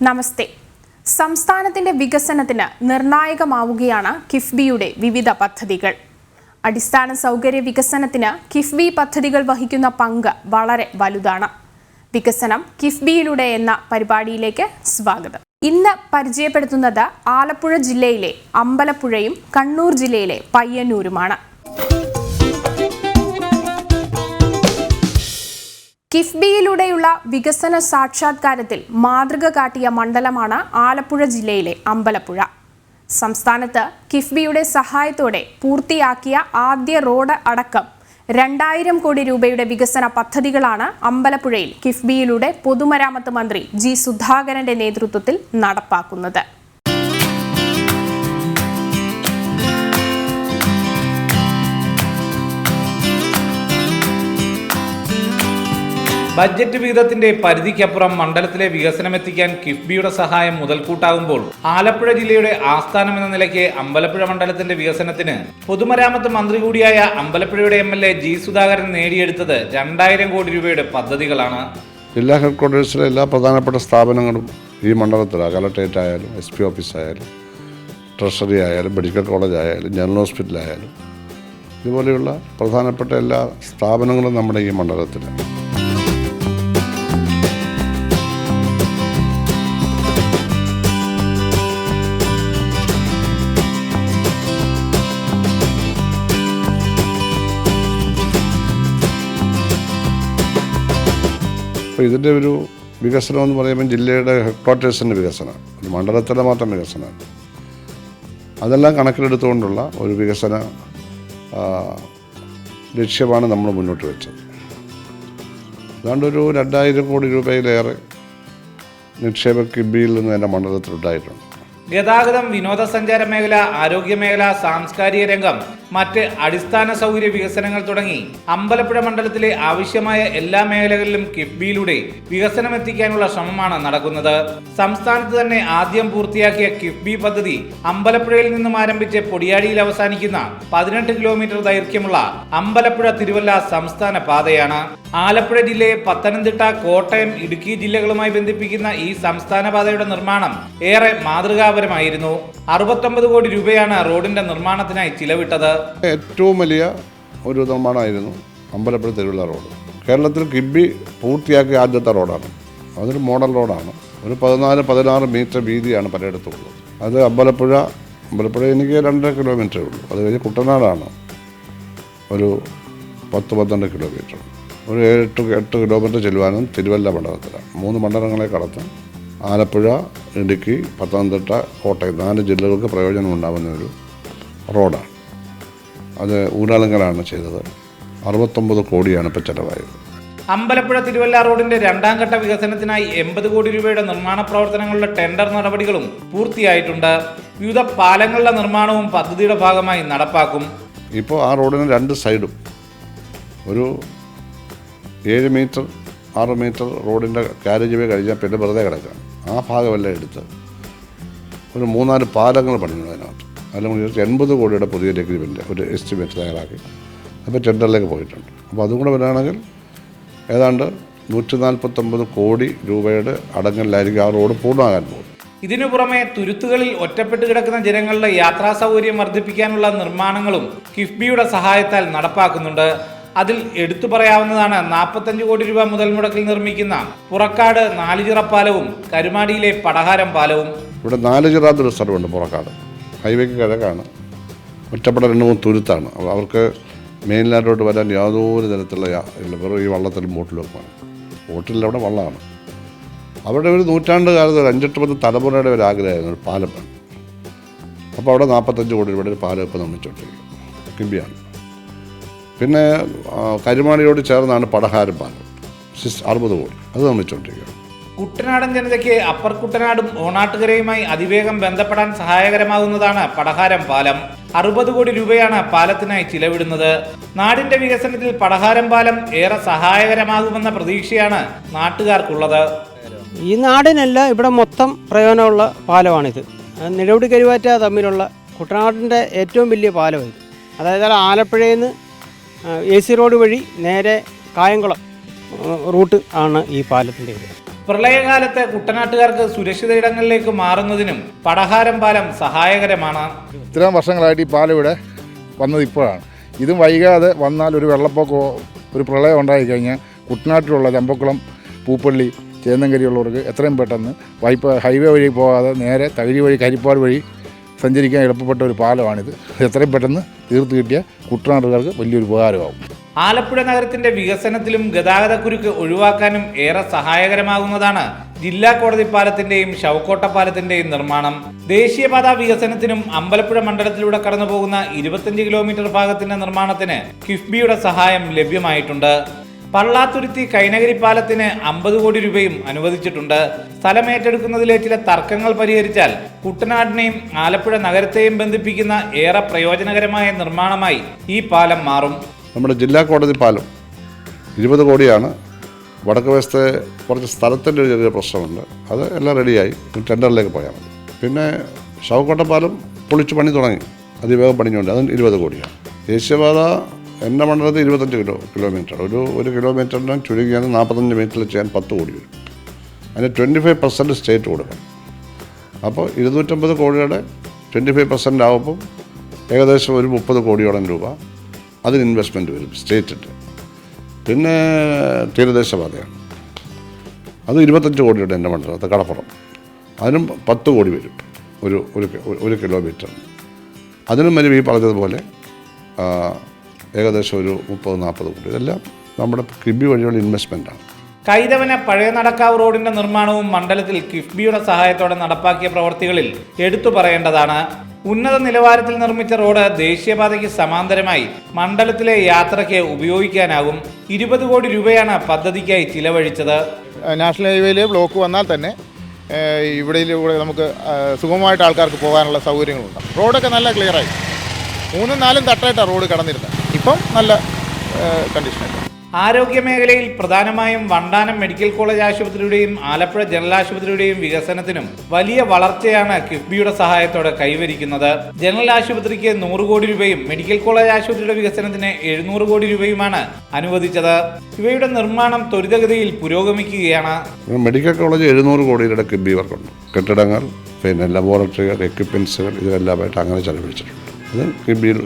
നമസ്തേ. സംസ്ഥാനത്തിന്റെ വികസനത്തിന് നിർണായകമാവുകയാണ് കിഫ്ബിയുടെ വിവിധ പദ്ധതികൾ. അടിസ്ഥാന സൗകര്യ വികസനത്തിന് കിഫ്ബി പദ്ധതികൾ വഹിക്കുന്ന പങ്ക് വളരെ വലുതാണ്. വികസനം കിഫ്ബിയിലൂടെ എന്ന പരിപാടിയിലേക്ക് സ്വാഗതം. ഇന്ന് പരിചയപ്പെടുത്തുന്നത് ആലപ്പുഴ ജില്ലയിലെ അമ്പലപ്പുഴയും കണ്ണൂർ ജില്ലയിലെ പയ്യന്നൂരുമാണ്. കിഫ്ബിയിലൂടെയുള്ള വികസന സാക്ഷാത്കാരത്തിൽ മാതൃക കാട്ടിയ മണ്ഡലമാണ് ആലപ്പുഴ ജില്ലയിലെ അമ്പലപ്പുഴ. സംസ്ഥാനത്ത് കിഫ്ബിയുടെ സഹായത്തോടെ പൂർത്തിയാക്കിയ ആദ്യ റോഡ് അടക്കം 2000 കോടി രൂപയുടെ വികസന പദ്ധതികളാണ് അമ്പലപ്പുഴയിൽ കിഫ്ബിയിലൂടെ പൊതുമരാമത്ത് മന്ത്രി ജി സുധാകരന്റെ നേതൃത്വത്തിൽ നടപ്പാക്കുന്നത്. ബജറ്റ് വിഹിതത്തിന്റെ പരിധിക്കപ്പുറം മണ്ഡലത്തിലെ വികസനമെത്തിക്കാൻ കിഫ്ബിയുടെ സഹായം മുതൽക്കൂട്ടാകുമ്പോൾ ആലപ്പുഴ ജില്ലയുടെ ആസ്ഥാനം എന്ന നിലയ്ക്ക് അമ്പലപ്പുഴ മണ്ഡലത്തിന്റെ വികസനത്തിന് പൊതുമരാമത്ത് മന്ത്രി കൂടിയായ അമ്പലപ്പുഴയുടെ MLA ജി സുധാകരൻ നേടിയെടുത്തത് 2000 കോടി രൂപയുടെ പദ്ധതികളാണ്. ജില്ലാ ഹെഡ്ക്വാർട്ടേഴ്സിലെ എല്ലാ പ്രധാനപ്പെട്ട സ്ഥാപനങ്ങളും ഈ മണ്ഡലത്തിലാണ്. കലക്ട്രേറ്റ് ആയാലും, SP ഓഫീസ് ആയാലും, ട്രഷറി ആയാലും, മെഡിക്കൽ കോളേജ് ആയാലും, ജനറൽ ഹോസ്പിറ്റലായാലും, ഇതുപോലെയുള്ള പ്രധാനപ്പെട്ട എല്ലാ സ്ഥാപനങ്ങളും നമ്മുടെ ഈ മണ്ഡലത്തിലാണ്. അപ്പോൾ ഇതിൻ്റെ ഒരു വികസനം എന്ന് പറയുമ്പോൾ ജില്ലയുടെ ഹെഡ്ക്വാർട്ടേഴ്സിൻ്റെ വികസനം, ഒരു മണ്ഡലത്തിലെ മാത്രം വികസനം, അതെല്ലാം കണക്കിലെടുത്തുകൊണ്ടുള്ള ഒരു വികസന ലക്ഷ്യമാണ് നമ്മൾ മുന്നോട്ട് വെച്ചത്. അതുകൊണ്ട് ഒരു 2000 കോടി രൂപയിലേറെ നിക്ഷേപ കിഫ്ബിയിൽ നിന്ന് എൻ്റെ മണ്ഡലത്തിലുണ്ടായിട്ടുണ്ട്. ഗതാഗതം, വിനോദസഞ്ചാര മേഖല, ആരോഗ്യ മേഖല, സാംസ്കാരിക രംഗം, മറ്റ് അടിസ്ഥാന സൗകര്യ വികസനങ്ങൾ തുടങ്ങി അമ്പലപ്പുഴ മണ്ഡലത്തിലെ ആവശ്യമായ എല്ലാ മേഖലകളിലും കിഫ്ബിയിലൂടെ വികസനം എത്തിക്കാനുള്ള ശ്രമമാണ് നടക്കുന്നത്. സംസ്ഥാനത്ത് തന്നെ ആദ്യം പൂർത്തിയാക്കിയ കിഫ്ബി പദ്ധതി അമ്പലപ്പുഴയിൽ നിന്നും ആരംഭിച്ച് പൊടിയാടിയിൽ അവസാനിക്കുന്ന 18 കിലോമീറ്റർ ദൈർഘ്യമുള്ള അമ്പലപ്പുഴ തിരുവല്ല സംസ്ഥാന പാതയാണ്. ആലപ്പുഴ ജില്ലയെ പത്തനംതിട്ട, കോട്ടയം, ഇടുക്കി ജില്ലകളുമായി ബന്ധിപ്പിക്കുന്ന ഈ സംസ്ഥാന പാതയുടെ നിർമ്മാണം ഏറെ മാതൃകാപരമായിരുന്നു. 69 കോടി രൂപയാണ് റോഡിന്റെ നിർമ്മാണത്തിനായി ചിലവിട്ടത്. ഏറ്റവും വലിയ ഒരു നിർമ്മാണമായിരുന്നു അമ്പലപ്പുഴ തിരുവല്ല റോഡ്. കേരളത്തിൽ കിഫ്ബി പൂർത്തിയാക്കിയ ആദ്യത്തെ റോഡാണ്. അതൊരു മോഡൽ റോഡാണ്. ഒരു 14-16 മീറ്റർ വീതിയാണ് പലയിടത്തും ഉള്ളത്. അത് അമ്പലപ്പുഴ എനിക്ക് 2.5 കിലോമീറ്ററേ ഉള്ളൂ. അത് കഴിഞ്ഞ് കുട്ടനാടാണ് ഒരു 10-12 കിലോമീറ്റർ. ഒരു 7-8 കിലോമീറ്റർ ചെല്ലുവാനും തിരുവല്ല മണ്ഡലത്തിലാണ്. 3 മണ്ഡലങ്ങളെ കടത്ത് ആലപ്പുഴ, ഇടുക്കി, പത്തനംതിട്ട, കോട്ടയം 4 ജില്ലകൾക്ക് പ്രയോജനം ഉണ്ടാകുന്ന ഒരു റോഡാണ്. അത് ഊരാളുങ്കലാണ് ചെയ്തത്. 69 കോടിയാണ് ഇപ്പോൾ ചിലവായത്. അമ്പലപ്പുഴ തിരുവല്ല റോഡിന്റെ 2ാം ഘട്ട വികസനത്തിനായി 80 കോടി രൂപയുടെ നിർമ്മാണ പ്രവർത്തനങ്ങളുടെ ടെൻഡർ നടപടികളും പൂർത്തിയായിട്ടുണ്ട്. വിവിധ പാലങ്ങളുടെ നിർമ്മാണവും പദ്ധതിയുടെ ഭാഗമായി നടപ്പാക്കും. ഇപ്പോൾ ആ റോഡിന് 2 സൈഡും ഒരു 7 മീറ്റർ 6 മീറ്റർ റോഡിൻ്റെ കാരേജ് വേ കഴിഞ്ഞാൽ പിന്നെ വെറുതെ കിടക്കുകയാണ്. ആ ഭാഗമെല്ലാം എടുത്ത് ഒരു 3-4 പാലങ്ങൾ പണിഞ്ഞു. അതിനകത്ത് അല്ലെങ്കിൽ 80 കോടിയുടെ പുതിയ എഗ്രിമെൻ്റ് ഒരു എസ്റ്റിമേറ്റ് തയ്യാറാക്കി അപ്പോൾ ടെൻഡറിലേക്ക് പോയിട്ടുണ്ട്. അപ്പോൾ അതും കൂടെ വരികയാണെങ്കിൽ ഏതാണ്ട് 149 കോടി രൂപയുടെ അടങ്കലിലായിരിക്കും ആ റോഡ് പൂർണ്ണമാകാൻ പോകും. ഇതിനു പുറമെ തുരുത്തുകളിൽ ഒറ്റപ്പെട്ട് കിടക്കുന്ന ജനങ്ങളുടെ യാത്രാ സൗകര്യം വർദ്ധിപ്പിക്കാനുള്ള നിർമ്മാണങ്ങളും കിഫ്ബിയുടെ സഹായത്താൽ നടപ്പാക്കുന്നുണ്ട്. അതിൽ എടുത്തു പറയാവുന്നതാണ് 45 കോടി രൂപ മുതൽ മുടക്കിൽ നിർമ്മിക്കുന്ന പുറക്കാട് 4 ചിറ പാലവും കരുമാടിയിലെ പടഹാരം പാലവും. ഇവിടെ 4 ചിറാത്തൊരു സ്ഥലമുണ്ട്. പുറക്കാട് ഹൈവേക്ക് കിഴക്കാണ്. ഒറ്റപ്പെട്ട 2-3 തുരുത്താണ്. അവർക്ക് മെയിൻലാൻഡോട്ട് വരാൻ യാതൊരു തരത്തിലുള്ള വെറും ഈ വള്ളത്തിലും ബോട്ടിലുമൊക്കെയാണ്. ബോട്ടിലവിടെ വള്ളമാണ്. അവിടെ ഒരു നൂറ്റാണ്ട് കാലത്ത് 5-8 തലമുറയുടെ ഒരു ആഗ്രഹമായിരുന്നു ഒരു പാലം വേണം. അപ്പോൾ അവിടെ 45 കോടി രൂപയുടെ ഒരു പാലം ഇപ്പോൾ നിർമ്മിച്ചുകൊണ്ടിരിക്കും. കിഫ്ബിയാണ്. പിന്നെ കരുമാടിയോട് ചേർന്നാണ് പടഹാരം പാലം 60 കോടി അത് നിർമ്മിച്ചുകൊണ്ടിരിക്കുകയാണ്. കുട്ടനാടൻ ജനതയ്ക്ക് അപ്പർ കുട്ടനാടും ഓണാട്ടുകരയുമായി അതിവേഗം ബന്ധപ്പെടാൻ സഹായകരമാകുന്നതാണ് പടഹാരം പാലം. 60 കോടി രൂപയാണ് പാലത്തിനായി ചിലവിടുന്നത്. നാടിന്റെ വികസനത്തിൽ പടഹാരം പാലം ഏറെ സഹായകരമാകുമെന്ന പ്രതീക്ഷയാണ് നാട്ടുകാർക്കുള്ളത്. ഈ നാടിനല്ല, ഇവിടെ മൊത്തം പ്രയോജനമുള്ള പാലമാണിത്. നിലവിടി കരുവാറ്റ തമ്മിലുള്ള കുട്ടനാടിൻ്റെ ഏറ്റവും വലിയ പാലമാണിത്. അതായത് ആലപ്പുഴയിൽ നിന്ന് AC റോഡ് വഴി നേരെ കായംകുളം റൂട്ട് ആണ് ഈ പാലത്തിൻ്റെ. പ്രളയകാലത്ത് കുട്ടനാട്ടുകാർക്ക് സുരക്ഷിത ഇടങ്ങളിലേക്ക് മാറുന്നതിനും പടഹാരം പാലം സഹായകരമാണ്. ഇത്രയും വർഷങ്ങളായിട്ട് ഈ പാലം ഇവിടെ വന്നത് ഇപ്പോഴാണ്. ഇതും വൈകാതെ വന്നാൽ ഒരു വെള്ളപ്പൊക്കമോ ഒരു പ്രളയം ഉണ്ടായിക്കഴിഞ്ഞാൽ കുട്ടനാട്ടിലുള്ള ചമ്പക്കുളം, പൂപ്പള്ളി, ചേന്നങ്കരിയുള്ളവർക്ക് എത്രയും പെട്ടെന്ന് ഹൈവേ വഴി പോകാതെ നേരെ തകഴി വഴി കരിപ്പാട് വഴി സഞ്ചരിക്കാൻ എളുപ്പപ്പെട്ട ഒരു പാലമാണിത്. എത്രയും പെട്ടെന്ന് തീർത്ത് കിട്ടിയ കുട്ടനാട്ടുകാർക്ക് വലിയൊരു ഉപകാരമാകും. ആലപ്പുഴ നഗരത്തിന്റെ വികസനത്തിലും ഗതാഗതക്കുരുക്ക് ഒഴിവാക്കാനും ഏറെ സഹായകരമാകുന്നതാണ് ജില്ലാ കോടതി പാലത്തിന്റെയും ശവക്കോട്ട പാലത്തിന്റെയും നിർമ്മാണം. ദേശീയപാത വികസനത്തിനും അമ്പലപ്പുഴ മണ്ഡലത്തിലൂടെ കടന്നുപോകുന്ന 25 കിലോമീറ്റർ ഭാഗത്തിന്റെ നിർമ്മാണത്തിന് കിഫ്ബിയുടെ സഹായം ലഭ്യമായിട്ടുണ്ട്. പള്ളാത്തുരുത്തി കൈനഗരി പാലത്തിന് 50 കോടി രൂപയും അനുവദിച്ചിട്ടുണ്ട്. സ്ഥലമേറ്റെടുക്കുന്നതിലെ ചില തർക്കങ്ങൾ പരിഹരിച്ചാൽ കുട്ടനാടിനെയും ആലപ്പുഴ നഗരത്തെയും ബന്ധിപ്പിക്കുന്ന ഏറെ പ്രയോജനകരമായ നിർമ്മാണമായി ഈ പാലം മാറും. നമ്മുടെ ജില്ലാ കോടതി പാലം 20 കോടിയാണ്. വടക്ക് വശത്തെ കുറച്ച് സ്ഥലത്തിൻ്റെ ഒരു ചെറിയ പ്രശ്നമുണ്ട്, അത് എല്ലാം റെഡിയായി, ടെൻഡറിലേക്ക് പോയാൽ മതി. പിന്നെ ശവക്കോട്ട പാലം പൊളിച്ച് പണി തുടങ്ങി, അതിവേഗം പണിഞ്ഞുകൊണ്ട് അതും 20 കോടിയാണ്. ദേശീയപാത എൻ്റെ മണ്ഡലത്തിൽ 25 കിലോമീറ്റർ, ഒരു കിലോമീറ്ററിന് ചുരുങ്ങിയാണ് 45 മീറ്ററിൽ ചെയ്യാൻ 10 കോടി വരും. അതിന് 25% സ്റ്റേറ്റ് കൊടുക്കണം. അപ്പോൾ 250 കോടിയുടെ 25% ആകുമ്പം ഏകദേശം ഒരു 30 കോടിയോളം രൂപ അതിന് ഇൻവെസ്റ്റ്മെൻറ്റ് വരും സ്റ്റേറ്റിൻ്റെ. പിന്നെ തീരദേശപാതയാണ്, അത് 25 കോടിയുടെ എൻ്റെ മണ്ഡലത്തെ കടപ്പുറം, അതിനും 10 കോടി വരും ഒരു കിലോമീറ്ററിന്. അതിനും വരും ഈ പറഞ്ഞതുപോലെ ഏകദേശം ഒരു 30-40 കോടി. ഇതെല്ലാം നമ്മുടെ കിഫ്ബി വഴിയുള്ള ഇൻവെസ്റ്റ്മെൻറ്റാണ്. കൈതവന പഴയ നടക്കാവ് റോഡിന്റെ നിർമ്മാണവും മണ്ഡലത്തിൽ കിഫ്ബിയുടെ സഹായത്തോടെ നടപ്പാക്കിയ പ്രവൃത്തികളിൽ എടുത്തു പറയേണ്ടതാണ്. ഉന്നത നിലവാരത്തിൽ നിർമ്മിച്ച റോഡ് ദേശീയപാതയ്ക്ക് സമാന്തരമായി മണ്ഡലത്തിലെ യാത്രയ്ക്ക് ഉപയോഗിക്കാനാകും. 20 കോടി രൂപയാണ് പദ്ധതിക്കായി ചിലവഴിച്ചത്. നാഷണൽ ഹൈവേയിൽ ബ്ലോക്ക് വന്നാൽ തന്നെ ഇവിടെയിലൂടെ നമുക്ക് സുഗമമായിട്ട് ആൾക്കാർക്ക് പോകാനുള്ള സൗകര്യങ്ങളുണ്ട്. റോഡൊക്കെ നല്ല ക്ലിയറായി 3-4 തട്ടായിട്ടാണ് റോഡ് കടന്നിരുന്നത്. ഇപ്പം നല്ല കണ്ടീഷനാണ്. ആരോഗ്യ മേഖലയിൽ പ്രധാനമായും വണ്ടാനം മെഡിക്കൽ കോളേജ് ആശുപത്രിയുടെയും ആലപ്പുഴ ജനറൽ ആശുപത്രിയുടെയും വികസനത്തിനും വലിയ വളർച്ചയാണ് കിഫ്ബിയുടെ സഹായത്തോടെ കൈവരിക്കുന്നത്. ജനറൽ ആശുപത്രിക്ക് 100 കോടി രൂപയും മെഡിക്കൽ കോളേജ് ആശുപത്രിയുടെ വികസനത്തിന് 700 കോടി രൂപയുമാണ് അനുവദിച്ചത്. ഇവയുടെ നിർമ്മാണം ത്വരിതഗതിയിൽ പുരോഗമിക്കുകയാണ്. മെഡിക്കൽ കോളേജ് 700 കോടിയുടെ കിഫ്ബി വർക്കുണ്ട്. കെട്ടിടങ്ങൾ, പിന്നെ ലബോറട്ടറികൾ, എക്യുപ്മെൻസുകൾ ഇതെല്ലാമായിട്ട് അങ്ങനെ ചെലവഴിച്ചിട്ടുണ്ട്. അത് കിഫ്ബിയിൽ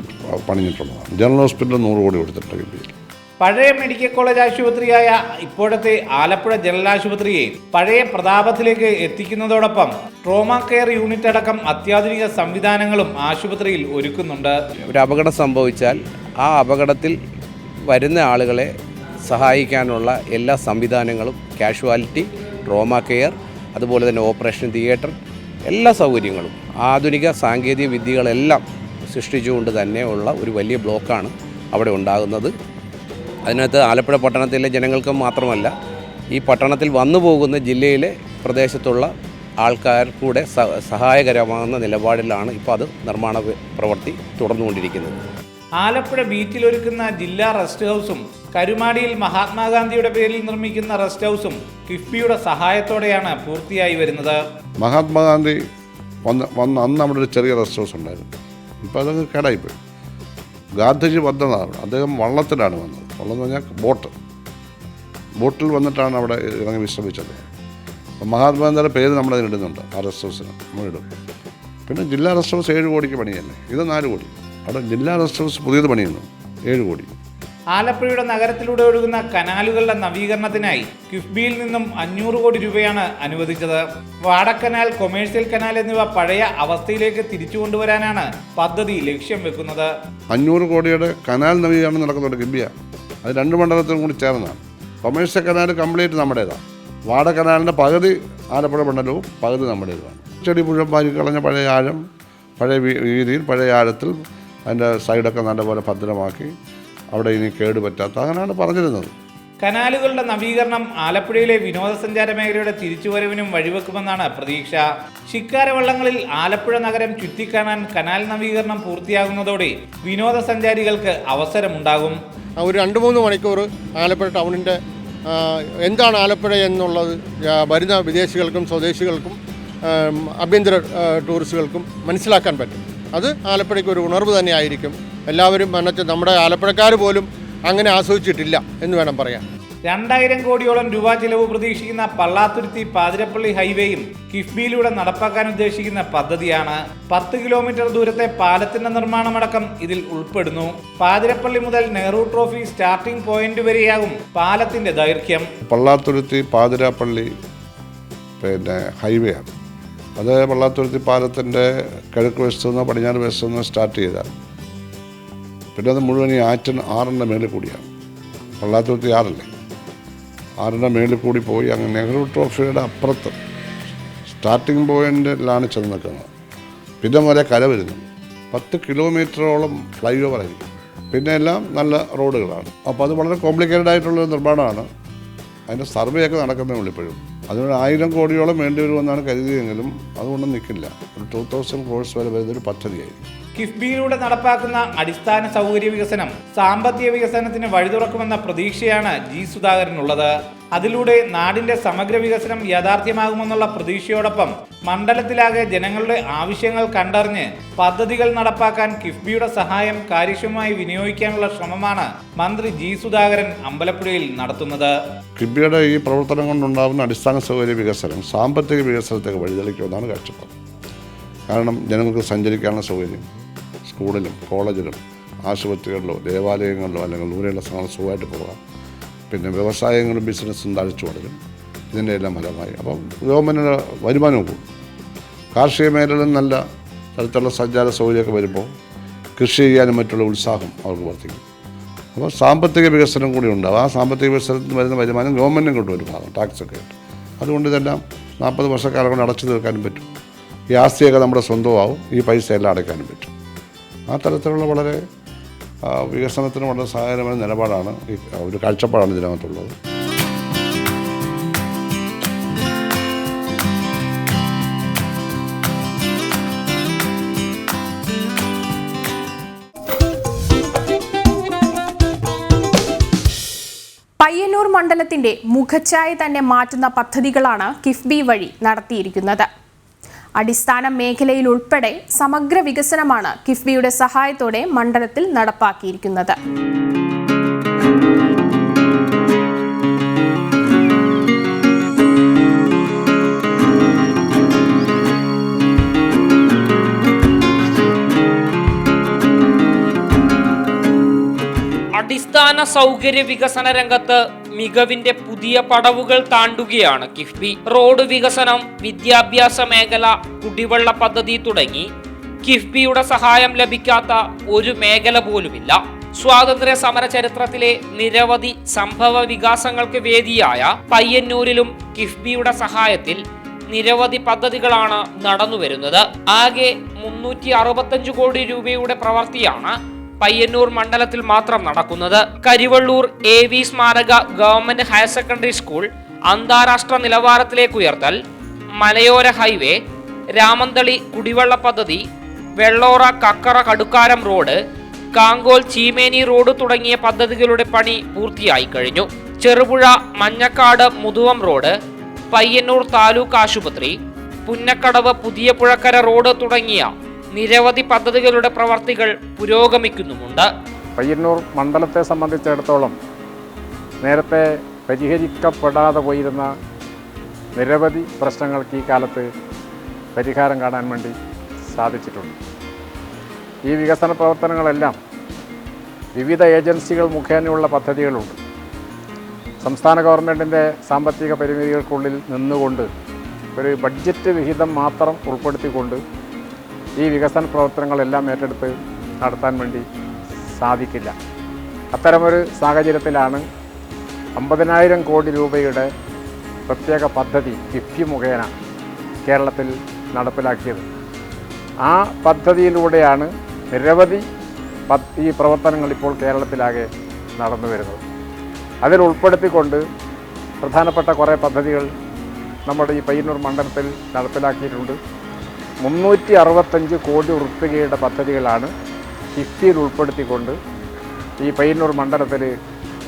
പണിഞ്ഞിട്ടുള്ളതാണ്. ജനറൽ ഹോസ്പിറ്റൽ 100 കോടി കൊടുത്തിട്ടുണ്ട് കിഫ്ബിയിൽ. പഴയ മെഡിക്കൽ കോളേജ് ആശുപത്രിയായ ഇപ്പോഴത്തെ ആലപ്പുഴ ജനറൽ ആശുപത്രിയെ പഴയ പ്രതാപത്തിലേക്ക് എത്തിക്കുന്നതോടൊപ്പം ട്രോമ കെയർ യൂണിറ്റ് അടക്കം അത്യാധുനിക സംവിധാനങ്ങളും ആശുപത്രിയിൽ ഒരുക്കുന്നുണ്ട്. ഒരു അപകടം സംഭവിച്ചാൽ ആ അപകടത്തിൽ വരുന്ന ആളുകളെ സഹായിക്കാനുള്ള എല്ലാ സംവിധാനങ്ങളും, കാഷ്വാലിറ്റി, ട്രോമ കെയർ, അതുപോലെ തന്നെ ഓപ്പറേഷൻ തിയേറ്റർ, എല്ലാ സൗകര്യങ്ങളും ആധുനിക സാങ്കേതിക വിദ്യകളെല്ലാം സൃഷ്ടിച്ചുകൊണ്ട് തന്നെ ഉള്ള ഒരു വലിയ ബ്ലോക്കാണ് അവിടെ ഉണ്ടാകുന്നത്. അതിനകത്ത് ആലപ്പുഴ പട്ടണത്തിലെ ജനങ്ങൾക്ക് മാത്രമല്ല, ഈ പട്ടണത്തിൽ വന്നു പോകുന്ന ജില്ലയിലെ പ്രദേശത്തുള്ള ആൾക്കാർ കൂടെ സഹായകരമാകുന്ന നിലപാടിലാണ് ഇപ്പോൾ അത് നിർമ്മാണ പ്രവൃത്തി തുടർന്നുകൊണ്ടിരിക്കുന്നത്. ആലപ്പുഴ ബീച്ചിലൊരുക്കുന്ന ജില്ലാ റെസ്റ്റ് ഹൗസും കരുമാടിയിൽ മഹാത്മാഗാന്ധിയുടെ പേരിൽ നിർമ്മിക്കുന്ന റെസ്റ്റ് ഹൗസും കിഫ്ബിയുടെ സഹായത്തോടെയാണ് പൂർത്തിയായി വരുന്നത്. മഹാത്മാഗാന്ധി വന്ന് അന്ന് അവിടെ ഒരു ചെറിയ റെസ്റ്റ് ഹൗസ് ഉണ്ടായിരുന്നു. ഇപ്പോൾ അതങ്ങ് കേടായിപ്പോയി. ഗാന്ധിജി വന്നതാണ്, അദ്ദേഹം വള്ളത്തിലാണ് വന്നത്. വള്ളം എന്ന് പറഞ്ഞാൽ ബോട്ടിൽ വന്നിട്ടാണ് അവിടെ ഇറങ്ങി വിശ്രമിച്ചത്. അപ്പം മഹാത്മാഗാന്ധിയുടെ പേര് നമ്മളതിനിടുന്നുണ്ട്, ആ റെസ്റ്റ് ഹൗസിന് നമ്മളിടും. പിന്നെ ജില്ലാ റെസ്റ്റ് ഹൗസ് 7 കോടിക്ക് പണിയല്ലേ, ഇത് 4 കോടി. അവിടെ ജില്ലാ റെസ്റ്റ് ഹൗസ് പുതിയത് പണിയുന്നു 7 കോടി. ആലപ്പുഴയുടെ നഗരത്തിലൂടെ ഒഴുകുന്ന കനാലുകളുടെ നവീകരണത്തിനായി കിഫ്ബിയിൽ നിന്നും 500 കോടി രൂപയാണ് അനുവദിച്ചത്. വാടക്കനാൽ, കൊമേഴ്സ്യൽ കനാൽ എന്നിവ പഴയ അവസ്ഥയിലേക്ക് തിരിച്ചു കൊണ്ടുവരാനാണ് പദ്ധതി ലക്ഷ്യം വെക്കുന്നത്. 500 കോടിയുടെ കനാൽ നവീകരണം നടക്കുന്നുണ്ട് കിഫ്ബിയ. അത് 2 മണ്ഡലത്തിലും കൂടി ചേർന്നാണ്. കൊമേഴ്സ്യൽ കനാൽ കംപ്ലീറ്റ് നമ്മുടേതാണ്. വാടക്കനാലിൻ്റെ പകുതി ആലപ്പുഴ മണ്ഡലവും പകുതി നമ്മുടേതുമാണ്. ചെടി മുഴുവൻ പാരി കളഞ്ഞ പഴയ ആഴം, പഴയ വീതിയിൽ, പഴയ ആഴത്തിൽ അതിൻ്റെ സൈഡൊക്കെ നല്ലപോലെ ഭദ്രമാക്കി അവിടെ ഇനി കേടുപറ്റാത്ത അങ്ങനെയാണ് പറഞ്ഞിരുന്നത്. കനാലുകളുടെ നവീകരണം ആലപ്പുഴയിലെ വിനോദസഞ്ചാര മേഖലയുടെ തിരിച്ചുവരവിനും വഴിവെക്കുമെന്നാണ് പ്രതീക്ഷ. ശിക്കാര വള്ളങ്ങളിൽ ആലപ്പുഴ നഗരം ചുറ്റിക്കാണാൻ കനാൽ നവീകരണം പൂർത്തിയാകുന്നതോടെ വിനോദസഞ്ചാരികൾക്ക് അവസരമുണ്ടാകും. ഒരു 2-3 മണിക്കൂർ ആലപ്പുഴ ടൗണിൻ്റെ എന്താണ് ആലപ്പുഴ എന്നുള്ളത് വരുന്ന വിദേശികൾക്കും സ്വദേശികൾക്കും ആഭ്യന്തര ടൂറിസ്റ്റുകൾക്കും മനസ്സിലാക്കാൻ പറ്റും. അത് ആലപ്പുഴയ്ക്ക് ഒരു ഉണർവ് തന്നെ ആയിരിക്കും. എല്ലാവരും നമ്മുടെ ആലപ്പുഴക്കാർ പോലും അങ്ങനെ ആസ്വദിച്ചിട്ടില്ല എന്ന് വേണം പറയാൻ. 2000 കോടിയോളം രൂപ ചെലവ് പ്രതീക്ഷിക്കുന്ന പള്ളാത്തുരുത്തി പാതിരപ്പള്ളി ഹൈവേയും കിഫ്ബിയിലൂടെ നടപ്പാക്കാൻ ഉദ്ദേശിക്കുന്ന പദ്ധതിയാണ്. 10 കിലോമീറ്റർ ദൂരത്തെ പാലത്തിന്റെ നിർമ്മാണമടക്കം ഇതിൽ ഉൾപ്പെടുന്നു. പാതിരപ്പള്ളി മുതൽ നെഹ്റു ട്രോഫി സ്റ്റാർട്ടിംഗ് പോയിന്റ് വരെയാകും പാലത്തിന്റെ ദൈർഘ്യം. പള്ളാത്തുരുത്തി പാതിരപ്പള്ളി ഹൈവേ ആണ്. അത് പള്ളാത്തുരുത്തി പാലത്തിൻ്റെ കിഴക്ക് വശത്തു നിന്ന് പടിഞ്ഞാറ് വശത്തു നിന്ന് സ്റ്റാർട്ട് ചെയ്താൽ പിന്നെ അത് മുഴുവൻ ഈ ആറിൻ്റെ മേളിൽ കൂടിയാണ്. പള്ളാത്തുരുത്തി ആറല്ലേ, ആറിൻ്റെ മേളിൽ കൂടി പോയി അങ്ങ് നെഹ്റു ട്രോഫിയുടെ അപ്പുറത്ത് സ്റ്റാർട്ടിംഗ് പോയിന്റിലാണ് ചെന്ന് നിൽക്കുന്നത്. പിന്നെ വരെ കര വരുന്നു. 10 കിലോമീറ്ററോളം ഫ്ലൈ ഓവർ ആയിരിക്കും. പിന്നെ എല്ലാം നല്ല റോഡുകളാണ്. അപ്പോൾ അത് വളരെ കോംപ്ലിക്കേറ്റഡ് ആയിട്ടുള്ളൊരു നിർമ്മാണമാണ്. അതിൻ്റെ സർവേ ഒക്കെ നടക്കുന്നേ ഉള്ളൂ ഇപ്പോഴും. അതിനൊരു 1000 കോടിയോളം വേണ്ടി വരുമെന്നാണ് കരുതിയെങ്കിലും അതുകൊണ്ടൊന്നും നിൽക്കില്ല. ഒരു 2000 crores വരെ വരുന്നൊരു പദ്ധതിയായിരിക്കും. കിഫ്ബിയിലൂടെ നടപ്പാക്കുന്ന അടിസ്ഥാന സൗകര്യ വികസനം സാമ്പത്തിക വികസനത്തിന് വഴിതുറക്കുമെന്ന പ്രതീക്ഷയാണ് ജി സുധാകരനുള്ളത്. അതിലൂടെ നാടിന്റെ സമഗ്ര വികസനം യാഥാർത്ഥ്യമാകുമെന്നുള്ള പ്രതീക്ഷയോടൊപ്പം മണ്ഡലത്തിലാകെ ജനങ്ങളുടെ ആവശ്യങ്ങൾ കണ്ടറിഞ്ഞ് പദ്ധതികൾ നടപ്പാക്കാൻ കിഫ്ബിയുടെ സഹായം കാര്യക്ഷമമായി വിനിയോഗിക്കാനുള്ള ശ്രമമാണ് മന്ത്രി ജി സുധാകരൻ അമ്പലപ്പുഴയിൽ നടത്തുന്നത്. കിഫ്ബിയുടെ ഈ പ്രവർത്തനം കൊണ്ടുണ്ടാകുന്ന അടിസ്ഥാന സൗകര്യ വികസനം സാമ്പത്തിക വികസനത്തേക്ക് വഴിതെളിക്കുമെന്നാണ് കാഴ്ചപ്പാട്. കാരണം ജനങ്ങൾക്ക് സഞ്ചരിക്കാനുള്ള സൗകര്യം സ്കൂളിലും കോളേജിലും ആശുപത്രികളിലോ ദേവാലയങ്ങളിലോ അല്ലെങ്കിൽ ദൂരെയുള്ള സ്ഥലങ്ങൾ സുഖമായിട്ട് പോകാം. പിന്നെ വ്യവസായങ്ങളും ബിസിനസ്സും തഴച്ചു വളരും. ഇതിൻ്റെ എല്ലാം ഫലമായി അപ്പം ഗവൺമെൻറ്റിന് വരുമാനവും കൂടും. കാർഷിക മേഖലയിൽ നല്ല തരത്തിലുള്ള സഞ്ചാര സൗകര്യമൊക്കെ വരുമ്പോൾ കൃഷി ചെയ്യാനും മറ്റുള്ള ഉത്സാഹം അവർക്ക് വർദ്ധിക്കും. അപ്പോൾ സാമ്പത്തിക വികസനം കൂടി ഉണ്ടാകും. ആ സാമ്പത്തിക വികസനത്തിന് വരുന്ന വരുമാനം ഗവൺമെൻറ്റിനും കൊണ്ടുവരും ഭാഗം ടാക്സൊക്കെ ആയിട്ട്. അതുകൊണ്ട് ഇതെല്ലാം 40 വർഷക്കാലം കൊണ്ട് അടച്ചു തീർക്കാനും പറ്റും. ഈ ആസ്തിയൊക്കെ നമ്മുടെ സ്വന്തമാവും. ഈ പൈസ എല്ലാം അടയ്ക്കാനും പറ്റും. ആ തരത്തിലുള്ള വളരെ വികസനത്തിന് വളരെ സഹായകരമായ നിലപാടാണ് ഒരു കാഴ്ചപ്പാടാണ് ഇതിനകത്തുള്ളത്. പയ്യന്നൂർ മണ്ഡലത്തിന്റെ മുഖച്ഛായ തന്നെ മാറ്റുന്ന പദ്ധതികളാണ് കിഫ്ബി വഴി നടത്തിയിരിക്കുന്നത്. അടിസ്ഥാന മേഖലയിൽ ഉൾപ്പെടെ സമഗ്ര വികസനമാണ് കിഫ്ബിയുടെ സഹായത്തോടെ മണ്ഡലത്തിൽ നടപ്പാക്കിയിരിക്കുന്നത്. അടിസ്ഥാന സൗകര്യ വികസന രംഗത്ത് മികവിന്റെ പുതിയ പടവുകൾ താണ്ടുകയാണ് കിഫ്ബി. റോഡ് വികസനം, വിദ്യാഭ്യാസ മേഖല, കുടിവെള്ള പദ്ധതി തുടങ്ങി കിഫ്ബിയുടെ സഹായം ലഭിക്കാത്ത ഒരു മേഖല പോലുമില്ല. സ്വാതന്ത്ര്യ സമര ചരിത്രത്തിലെ നിരവധി സംഭവ വികാസങ്ങൾക്ക് വേദിയായ പയ്യന്നൂരിലും കിഫ്ബിയുടെ സഹായത്തിൽ നിരവധി പദ്ധതികളാണ് നടന്നുവരുന്നത്. ആകെ 365 കോടി രൂപയുടെ പ്രവൃത്തിയാണ് പയ്യന്നൂർ മണ്ഡലത്തിൽ മാത്രം നടക്കുന്നത്. കരിവള്ളൂർ AV സ്മാരക ഗവൺമെന്റ് ഹയർ സെക്കൻഡറി സ്കൂൾ അന്താരാഷ്ട്ര നിലവാരത്തിലേക്ക് ഉയർത്തൽ, മലയോര ഹൈവേ, രാമന്തളി കുടിവെള്ള പദ്ധതി, വെള്ളോറ കക്കറ കടുക്കാരം റോഡ്, കാങ്കോൽ ചീമേനി റോഡ് തുടങ്ങിയ പദ്ധതികളുടെ പണി പൂർത്തിയായി കഴിഞ്ഞു. ചെറുപുഴ മഞ്ഞക്കാട് മുതുവം റോഡ്, പയ്യന്നൂർ താലൂക്ക് ആശുപത്രി, പുന്നക്കടവ് പുതിയ പുഴക്കര റോഡ് തുടങ്ങിയ നിരവധി പദ്ധതികളുടെ പ്രവർത്തികൾ പുരോഗമിക്കുന്നുമുണ്ട്. പയ്യന്നൂർ മണ്ഡലത്തെ സംബന്ധിച്ചിടത്തോളം നേരത്തെ പരിഹരിക്കപ്പെടാതെ പോയിരുന്ന നിരവധി പ്രശ്നങ്ങൾക്ക് ഈ കാലത്ത് പരിഹാരം കാണാൻ വേണ്ടി സാധിച്ചിട്ടുണ്ട്. ഈ വികസന പ്രവർത്തനങ്ങളെല്ലാം വിവിധ ഏജൻസികൾ മുഖേനയുള്ള പദ്ധതികളുണ്ട്. സംസ്ഥാന ഗവൺമെൻറ്റിൻ്റെ സാമ്പത്തിക പരിമിതികൾക്കുള്ളിൽ നിന്നുകൊണ്ട് ഒരു ബഡ്ജറ്റ് വിഹിതം മാത്രം ഉൾപ്പെടുത്തിക്കൊണ്ട് ഈ വികസന പ്രവർത്തനങ്ങളെല്ലാം ഏറ്റെടുത്ത് നടത്താൻ വേണ്ടി സാധിക്കില്ല. അത്തരമൊരു സാഹചര്യത്തിലാണ് 50,000 കോടി രൂപയുടെ പ്രത്യേക പദ്ധതി കിഫ്ബി മുഖേന കേരളത്തിൽ നടപ്പിലാക്കിയത്. ആ പദ്ധതിയിലൂടെയാണ് നിരവധി ഈ പ്രവർത്തനങ്ങൾ ഇപ്പോൾ കേരളത്തിലാകെ നടന്നു വരുന്നത്. അതിൽ ഉൾപ്പെടുത്തിക്കൊണ്ട് പ്രധാനപ്പെട്ട കുറേ പദ്ധതികൾ നമ്മുടെ ഈ പയ്യന്നൂർ മണ്ഡലത്തിൽ നടപ്പിലാക്കിയിട്ടുണ്ട്. 365 കോടി രൂപയുടെ പദ്ധതികളാണ് കിഫ്ബിയിൽ ഉൾപ്പെടുത്തിക്കൊണ്ട് ഈ പയ്യന്നൂർ മണ്ഡലത്തിൽ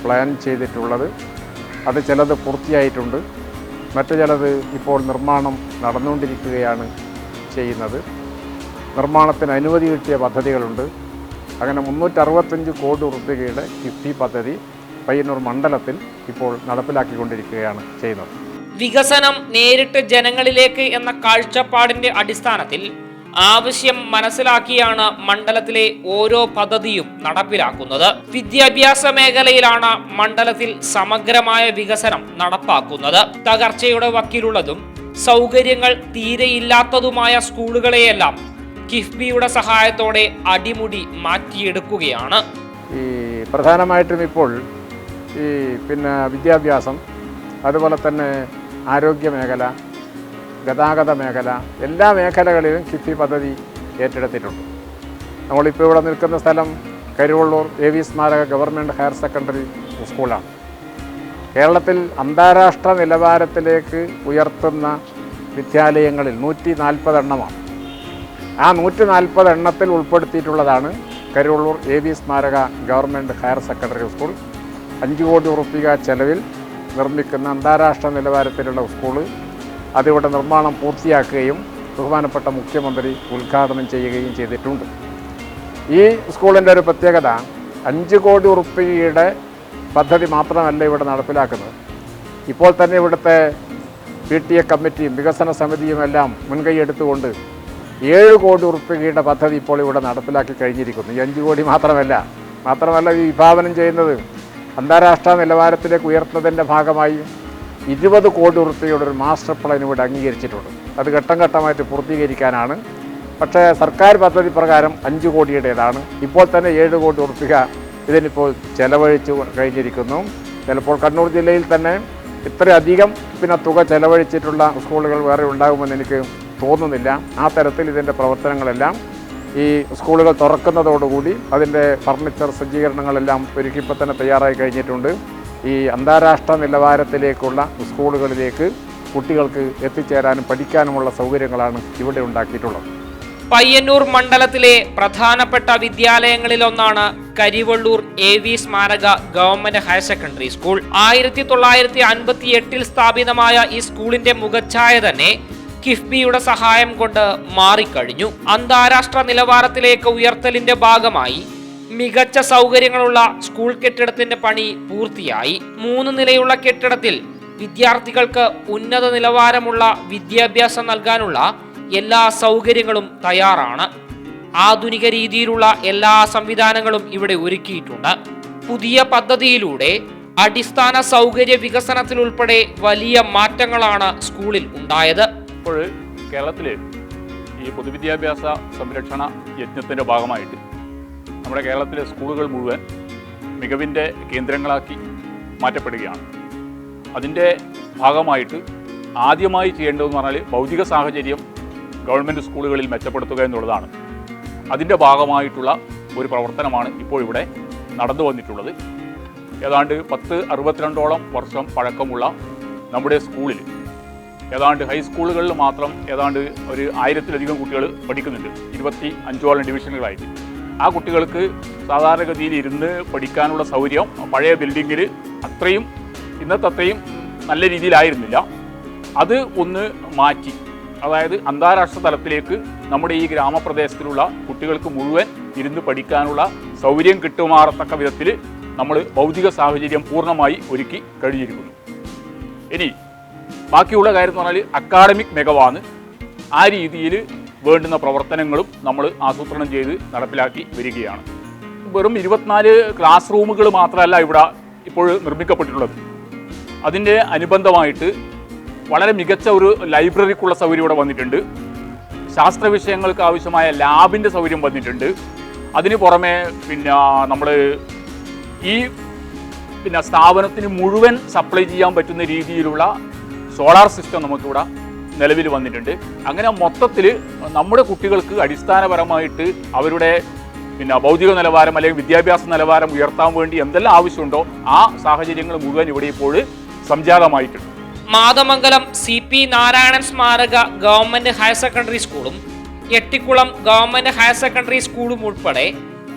പ്ലാൻ ചെയ്തിട്ടുള്ളത്. അത് ചിലത് പൂർത്തിയായിട്ടുണ്ട്, മറ്റു ചിലത് ഇപ്പോൾ നിർമ്മാണം നടന്നുകൊണ്ടിരിക്കുകയാണ് ചെയ്യുന്നത്. നിർമ്മാണത്തിന് അനുമതി കിട്ടിയ പദ്ധതികളുണ്ട്. അങ്ങനെ 365 കോടി രൂപയുടെ കിഫ്ബി പദ്ധതി പയ്യന്നൂർ മണ്ഡലത്തിൽ ഇപ്പോൾ നടപ്പിലാക്കിക്കൊണ്ടിരിക്കുകയാണ് ചെയ്യുന്നത്. വികസനം നേരിട്ട് ജനങ്ങളിലേക്ക് എന്ന കാഴ്ചപ്പാടിന്റെ അടിസ്ഥാനത്തിൽ ആവശ്യം മനസ്സിലാക്കിയാണ് മണ്ഡലത്തിലെ ഓരോ പദ്ധതിയും നടപ്പിലാക്കുന്നത്. വിദ്യാഭ്യാസ മേഖലയിലാണ് മണ്ഡലത്തിൽ സമഗ്രമായ വികസനം നടപ്പാക്കുന്നത്. തകർച്ചയുടെ വക്കിലുള്ളതും സൗകര്യങ്ങൾ തീരെയില്ലാത്തതുമായ സ്കൂളുകളെയെല്ലാം കിഫ്ബിയുടെ സഹായത്തോടെ അടിമുടി മാറ്റിയെടുക്കുകയാണ്. ഈ പ്രധാനമായിട്ടും ഇപ്പോൾ വിദ്യാഭ്യാസം, അതുപോലെ തന്നെ ആരോഗ്യ മേഖല, ഗതാഗത മേഖല, എല്ലാ മേഖലകളിലും കിഫ്ബി പദ്ധതി ഏറ്റെടുത്തിട്ടുണ്ട്. നമ്മളിപ്പോൾ ഇവിടെ നിൽക്കുന്ന സ്ഥലം കരുവള്ളൂർ AV സ്മാരക ഗവൺമെൻറ് ഹയർ സെക്കൻഡറി സ്കൂളാണ്. കേരളത്തിൽ അന്താരാഷ്ട്ര നിലവാരത്തിലേക്ക് ഉയർത്തുന്ന വിദ്യാലയങ്ങളിൽ 140 എണ്ണമാണ്. ആ 140 എണ്ണത്തിൽ ഉൾപ്പെടുത്തിയിട്ടുള്ളതാണ് കരുവള്ളൂർ AV സ്മാരക ഗവൺമെൻറ് ഹയർ സെക്കൻഡറി സ്കൂൾ. 5 കോടി രൂപ ചെലവിൽ നിർമ്മിക്കുന്ന അന്താരാഷ്ട്ര നിലവാരത്തിലുള്ള സ്കൂള് അതിവിടെ നിർമ്മാണം പൂർത്തിയാക്കുകയും ബഹുമാനപ്പെട്ട മുഖ്യമന്ത്രി ഉദ്ഘാടനം ചെയ്യുകയും ചെയ്തിട്ടുണ്ട്. ഈ സ്കൂളിൻ്റെ ഒരു പ്രത്യേകത 5 കോടി രൂപയുടെ പദ്ധതി മാത്രമല്ല ഇവിടെ നടപ്പിലാക്കുന്നത്. ഇപ്പോൾ തന്നെ ഇവിടുത്തെ PTA കമ്മിറ്റിയും വികസന സമിതിയും എല്ലാം മുൻകൈ എടുത്തുകൊണ്ട് 7 കോടി രൂപയുടെ പദ്ധതി ഇപ്പോൾ ഇവിടെ നടപ്പിലാക്കി കഴിഞ്ഞിരിക്കുന്നു. ഈ 5 കോടി മാത്രമല്ല ഈ വിഭാവനം ചെയ്യുന്നത് അന്താരാഷ്ട്ര നിലവാരത്തിലേക്ക് ഉയർത്തുന്നതിൻ്റെ ഭാഗമായി 20 കോടി രൂപയുടെ ഒരു മാസ്റ്റർ പ്ലാൻ ഇവിടെ അംഗീകരിച്ചിട്ടുണ്ട്. അത് ഘട്ടം ഘട്ടമായിട്ട് പൂർത്തീകരിക്കാനാണ്. പക്ഷേ സർക്കാർ പദ്ധതി പ്രകാരം 5 കോടിയുടേതാണ്. ഇപ്പോൾ തന്നെ 7 കോടി രൂപ ഇതിനിപ്പോൾ ചെലവഴിച്ചു കഴിഞ്ഞിരിക്കുന്നു. ചിലപ്പോൾ കണ്ണൂർ ജില്ലയിൽ തന്നെ ഇത്രയധികം തുക ചെലവഴിച്ചിട്ടുള്ള സ്കൂളുകൾ വേറെ ഉണ്ടാകുമെന്ന് എനിക്ക് തോന്നുന്നില്ല. ആ തരത്തിൽ ഇതിൻ്റെ പ്രവർത്തനങ്ങളെല്ലാം ഈ സ്കൂളുകൾ തുറക്കുന്നതോടുകൂടി അതിൻ്റെ ഫർണിച്ചർ സജ്ജീകരണങ്ങളെല്ലാം ഒരുക്കിപ്പോൾ തന്നെ തയ്യാറായി കഴിഞ്ഞിട്ടുണ്ട്. ഈ അന്താരാഷ്ട്ര നിലവാരത്തിലേക്കുള്ള സ്കൂളുകളിലേക്ക് കുട്ടികൾക്ക് എത്തിച്ചേരാനും പഠിക്കാനുമുള്ള സൗകര്യങ്ങളാണ് ഇവിടെ ഉണ്ടാക്കിയിട്ടുള്ളത്. പയ്യന്നൂർ മണ്ഡലത്തിലെ പ്രധാനപ്പെട്ട വിദ്യാലയങ്ങളിലൊന്നാണ് കരിവള്ളൂർ AV സ്മാരക ഗവൺമെന്റ് ഹയർ സെക്കൻഡറി സ്കൂൾ. 1958 സ്ഥാപിതമായ ഈ സ്കൂളിന്റെ മുഖച്ഛായ തന്നെ കിഫ്ബിയുടെ സഹായം കൊണ്ട് മാറിക്കഴിഞ്ഞു. അന്താരാഷ്ട്ര നിലവാരത്തിലേക്ക് ഉയർത്തലിന്റെ ഭാഗമായി മികച്ച സൗകര്യങ്ങളുള്ള സ്കൂൾ കെട്ടിടത്തിന്റെ പണി പൂർത്തിയായി. 3 നിലയുള്ള കെട്ടിടത്തിൽ വിദ്യാർത്ഥികൾക്ക് ഉന്നത നിലവാരമുള്ള വിദ്യാഭ്യാസം നൽകാനുള്ള എല്ലാ സൗകര്യങ്ങളും തയ്യാറാണ്. ആധുനിക രീതിയിലുള്ള എല്ലാ സംവിധാനങ്ങളും ഇവിടെ ഒരുക്കിയിട്ടുണ്ട്. പുതിയ പദ്ധതിയിലൂടെ അടിസ്ഥാന സൗകര്യ വികസനത്തിലുൾപ്പെടെ വലിയ മാറ്റങ്ങളാണ് സ്കൂളിൽ ഉണ്ടായത്. ഇപ്പോൾ കേരളത്തിൽ ഈ പൊതുവിദ്യാഭ്യാസ സംരക്ഷണ യജ്ഞത്തിൻ്റെ ഭാഗമായിട്ട് നമ്മുടെ കേരളത്തിലെ സ്കൂളുകൾ മുഴുവൻ മികവിൻ്റെ കേന്ദ്രങ്ങളാക്കി മാറ്റപ്പെടുകയാണ്. അതിൻ്റെ ഭാഗമായിട്ട് ആദ്യമായി ചെയ്യേണ്ടതെന്ന് പറഞ്ഞാൽ ഭൗതിക സാഹചര്യം ഗവൺമെൻറ് സ്കൂളുകളിൽ മെച്ചപ്പെടുത്തുക എന്നുള്ളതാണ്. അതിൻ്റെ ഭാഗമായിട്ടുള്ള ഒരു പ്രവർത്തനമാണ് ഇപ്പോൾ ഇവിടെ നടന്നു വന്നിട്ടുള്ളത്. ഏതാണ്ട് 10-62 വർഷം പഴക്കമുള്ള നമ്മുടെ സ്കൂളിൽ ഏതാണ്ട് ഹൈസ്കൂളുകളിൽ മാത്രം ഏതാണ്ട് ഒരു 1000-ലധികം കുട്ടികൾ പഠിക്കുന്നുണ്ട്, 25 ഡിവിഷനുകളായിട്ട്. ആ കുട്ടികൾക്ക് സാധാരണഗതിയിൽ ഇരുന്ന് പഠിക്കാനുള്ള സൗകര്യം പഴയ ബിൽഡിങ്ങിൽ ഇന്നത്തെ അത്രയും നല്ല രീതിയിലായിരുന്നില്ല. അത് ഒന്ന് മാറ്റി, അതായത് അന്താരാഷ്ട്ര തലത്തിലേക്ക് നമ്മുടെ ഈ ഗ്രാമപ്രദേശത്തിലുള്ള കുട്ടികൾക്ക് മുഴുവൻ ഇരുന്ന് പഠിക്കാനുള്ള സൗകര്യം കിട്ടുമാറത്തക്ക വിധത്തിൽ നമ്മൾ ഭൗതിക സാഹചര്യം പൂർണ്ണമായി ഒരുക്കി കഴിഞ്ഞിരിക്കുന്നു. ഇനി ബാക്കിയുള്ള കാര്യം എന്ന് പറഞ്ഞാൽ അക്കാഡമിക് മികവാണ്. ആ രീതിയിൽ വേണ്ടുന്ന പ്രവർത്തനങ്ങളും നമ്മൾ ആസൂത്രണം ചെയ്ത് നടപ്പിലാക്കി വരികയാണ്. വെറും 24 ക്ലാസ് റൂമുകൾ മാത്രമല്ല ഇവിടെ ഇപ്പോൾ നിർമ്മിക്കപ്പെട്ടിട്ടുള്ളത്. അതിൻ്റെ അനുബന്ധമായിട്ട് വളരെ മികച്ച ഒരു ലൈബ്രറിക്കുള്ള സൗകര്യം ഇവിടെ വന്നിട്ടുണ്ട്. ശാസ്ത്ര വിഷയങ്ങൾക്ക് ആവശ്യമായ ലാബിൻ്റെ സൗകര്യം വന്നിട്ടുണ്ട്. അതിന് പുറമെ നമ്മൾ ഈ സ്ഥാപനത്തിന് മുഴുവൻ സപ്ലൈ ചെയ്യാൻ പറ്റുന്ന രീതിയിലുള്ള സോളാർ സിസ്റ്റം നമുക്കിവിടെ നിലവിൽ വന്നിട്ടുണ്ട്. അങ്ങനെ മൊത്തത്തിൽ നമ്മുടെ കുട്ടികൾക്ക് അടിസ്ഥാനപരമായിട്ട് അവരുടെ ഭൗതിക നിലവാരം അല്ലെങ്കിൽ വിദ്യാഭ്യാസ നിലവാരം ഉയർത്താൻ വേണ്ടി എന്തെല്ലാം ആവശ്യമുണ്ടോ ആ സാഹചര്യങ്ങൾ മുഴുവൻ ഇവിടെ ഇപ്പോൾ സംജാതമായിട്ടുണ്ട്. മാതമംഗലം CP നാരായണൻ സ്മാരക ഗവൺമെന്റ് ഹയർ സെക്കൻഡറി സ്കൂളും എട്ടിക്കുളം ഗവൺമെന്റ് ഹയർ സെക്കൻഡറി സ്കൂളും ഉൾപ്പെടെ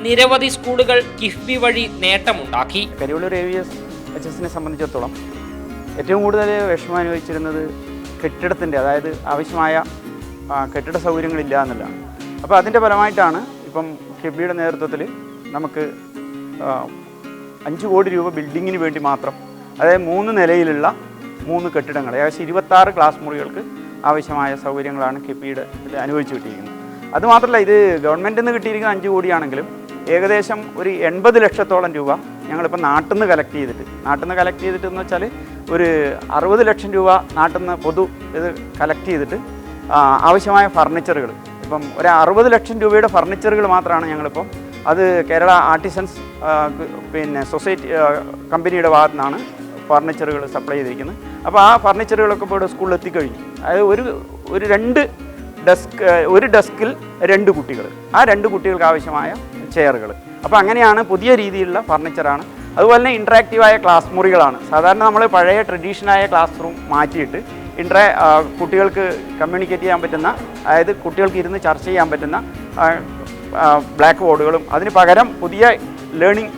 നിരവധി സ്കൂളുകൾ കിഫ്ബി വഴി നേട്ടമുണ്ടാക്കി. കരിവള്ളൂർ AVSHSനെ സംബന്ധിച്ചിടത്തോളം ഏറ്റവും കൂടുതൽ വിഷമം അനുഭവിച്ചിരുന്നത് കെട്ടിടത്തിൻ്റെ, അതായത് ആവശ്യമായ കെട്ടിട സൗകര്യങ്ങളില്ല എന്നുള്ളതാണ്. അപ്പോൾ അതിൻ്റെ ഫലമായിട്ടാണ് ഇപ്പം കിഫ്ബിയുടെ നേതൃത്വത്തിൽ നമുക്ക് 5 കോടി രൂപ ബിൽഡിങ്ങിന് വേണ്ടി മാത്രം, അതായത് 3 നിലയിലുള്ള 3 കെട്ടിടങ്ങൾ, ഏകദേശം 26 ക്ലാസ് മുറികൾക്ക് ആവശ്യമായ സൗകര്യങ്ങളാണ് കിഫ്ബിയുടെ ഇത് അനുവദിച്ചു കിട്ടിയിരിക്കുന്നത്. അതുമാത്രമല്ല, ഇത് ഗവൺമെൻറ്റിൽ നിന്ന് കിട്ടിയിരിക്കുന്ന 5 കോടിയാണെങ്കിലും ഏകദേശം ഒരു 80 ലക്ഷത്തോളം രൂപ ഞങ്ങളിപ്പോൾ നാട്ടിൽ നിന്ന് കളക്ട് ചെയ്തിട്ട് എന്ന് വെച്ചാൽ ഒരു 60 ലക്ഷം രൂപ നാട്ടിൽ നിന്ന് പൊതു ഇത് കളക്ട് ചെയ്തിട്ട് ആവശ്യമായ ഫർണിച്ചറുകൾ, ഇപ്പം ഒരു 60 ലക്ഷം രൂപയുടെ ഫർണിച്ചറുകൾ മാത്രമാണ് ഞങ്ങളിപ്പം അത് കേരള ആർട്ടിസൻസ് സൊസൈറ്റി കമ്പനിയുടെ ഭാഗത്തു നിന്നാണ് ഫർണിച്ചറുകൾ സപ്ലൈ ചെയ്തിരിക്കുന്നത്. അപ്പോൾ ആ ഫർണിച്ചറുകളൊക്കെ ഇപ്പോൾ ഇവിടെ സ്കൂളിൽ എത്തിക്കഴിഞ്ഞു. അതായത് ഒരു ഡെസ്കിൽ 2 കുട്ടികൾ, ആ 2 കുട്ടികൾക്ക് ആവശ്യമായ ചെയറുകൾ. അപ്പോൾ അങ്ങനെയാണ് പുതിയ രീതിയിലുള്ള ഫർണിച്ചറാണ്. അതുപോലെ തന്നെ ഇൻട്രാക്റ്റീവായ ക്ലാസ് മുറികളാണ്. സാധാരണ നമ്മൾ പഴയ ട്രഡീഷണലായ ക്ലാസ് റൂം മാറ്റിയിട്ട് കുട്ടികൾക്ക് കമ്മ്യൂണിക്കേറ്റ് ചെയ്യാൻ പറ്റുന്ന, അതായത് കുട്ടികൾക്ക് ഇരുന്ന് ചർച്ച ചെയ്യാൻ പറ്റുന്ന ബ്ലാക്ക് ബോർഡുകളും അതിന് പകരം പുതിയ ലേണിംഗ്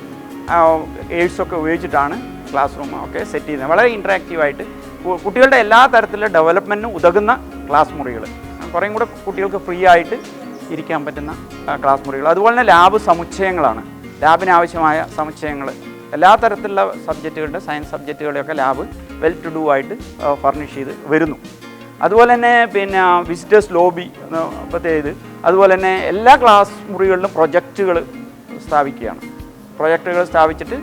എയ്ഡ്സൊക്കെ ഉപയോഗിച്ചിട്ടാണ് ക്ലാസ് റൂം ഒക്കെ സെറ്റ് ചെയ്യുന്നത്. വളരെ ഇൻട്രാക്റ്റീവായിട്ട് കുട്ടികളുടെ എല്ലാ തരത്തിലുള്ള ഡെവലപ്മെൻറ്റിനും ഉതകുന്ന ക്ലാസ് മുറികൾ, കുറേയും കൂടെ കുട്ടികൾക്ക് ഫ്രീ ആയിട്ട് ഇരിക്കാൻ പറ്റുന്ന ക്ലാസ് മുറികൾ. അതുപോലെ തന്നെ ലാബ് സമുച്ചയങ്ങളാണ്. ലാബിന് ആവശ്യമായ സമുച്ചയങ്ങൾ, എല്ലാ തരത്തിലുള്ള സബ്ജക്റ്റുകളുടെ സയൻസ് സബ്ജക്റ്റുകളുടെയൊക്കെ ലാബ് വെൽ ടു ഡു ആയിട്ട് ഫർണിഷ് ചെയ്ത് വരുന്നു. അതുപോലെ തന്നെ വിസിറ്റേഴ്സ് ലോബി പ്രത്യേകത, അതുപോലെ തന്നെ എല്ലാ ക്ലാസ് മുറികളിലും പ്രൊജക്റ്റുകൾ സ്ഥാപിച്ചിട്ട്